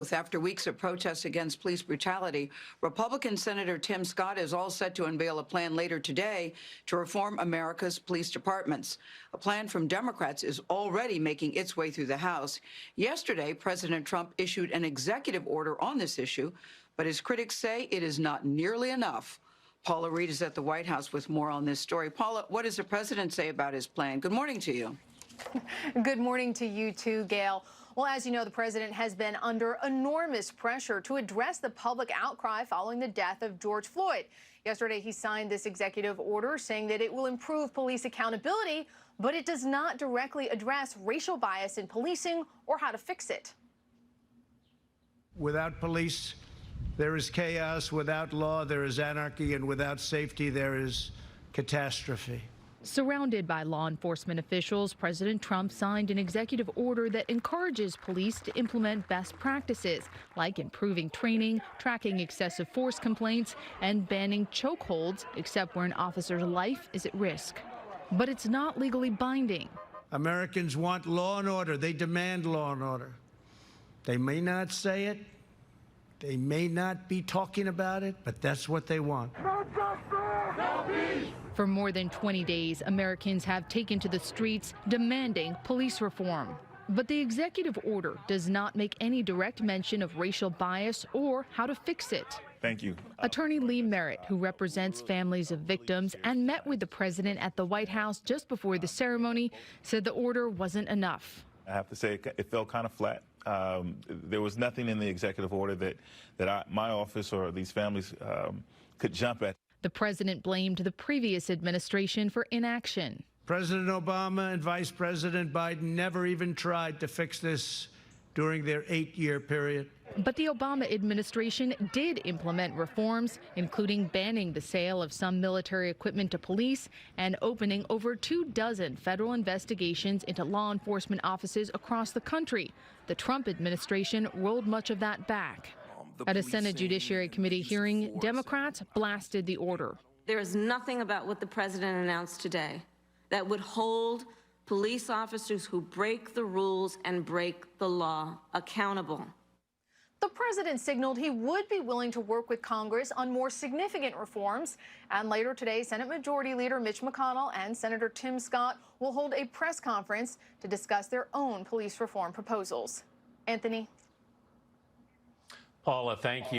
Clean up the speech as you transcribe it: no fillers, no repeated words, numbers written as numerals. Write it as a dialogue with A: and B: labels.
A: After weeks of protests against police brutality, Republican Senator Tim Scott is all set to unveil a plan later today to reform America's police departments. A plan from Democrats is already making its way through the House. Yesterday, President Trump issued an executive order on this issue, but his critics say it is not nearly enough. Paula Reid is at the White House with more on this story. Paula, what does the president say about his plan? Good morning to you.
B: Good morning to you too, Gail. Well, as you know, the president has been under enormous pressure to address the public outcry following the death of George Floyd. Yesterday, he signed this executive order saying that it will improve police accountability, but it does not directly address racial bias in policing or how to fix it.
C: Without police, there is chaos. Without law, there is anarchy. And without safety, there is catastrophe.
D: Surrounded by law enforcement officials, President Trump signed an executive order that encourages police to implement best practices, like improving training, tracking excessive force complaints, and banning chokeholds, except where an officer's life is at risk. But it's not legally binding.
C: Americans want law and order. They demand law and order. They may not say it. They may not be talking about it, but that's what they want.
E: No justice! No peace!
D: For more than 20 days, Americans have taken to the streets demanding police reform. But the executive order does not make any direct mention of racial bias or how to fix it.
F: Thank you.
D: Attorney Lee Merritt, who represents families of victims and met with the president at the White House just before the ceremony, said the order wasn't enough.
F: I have to say it fell kind of flat. There was nothing in the executive order that my office or these families could jump at.
D: The president blamed the previous administration for inaction.
C: President Obama and Vice President Biden never even tried to fix this during their 8-year period.
D: But the Obama administration did implement reforms, including banning the sale of some military equipment to police and opening over 24 federal investigations into law enforcement offices across the country. The Trump administration rolled much of that back. At a Senate Judiciary Committee hearing, Democrats blasted the order.
G: There is nothing about what the president announced today that would hold police officers who break the rules and break the law accountable.
B: The president signaled he would be willing to work with Congress on more significant reforms. And later today, Senate Majority Leader Mitch McConnell and Senator Tim Scott will hold a press conference to discuss their own police reform proposals. Anthony.
H: Paula, thank you.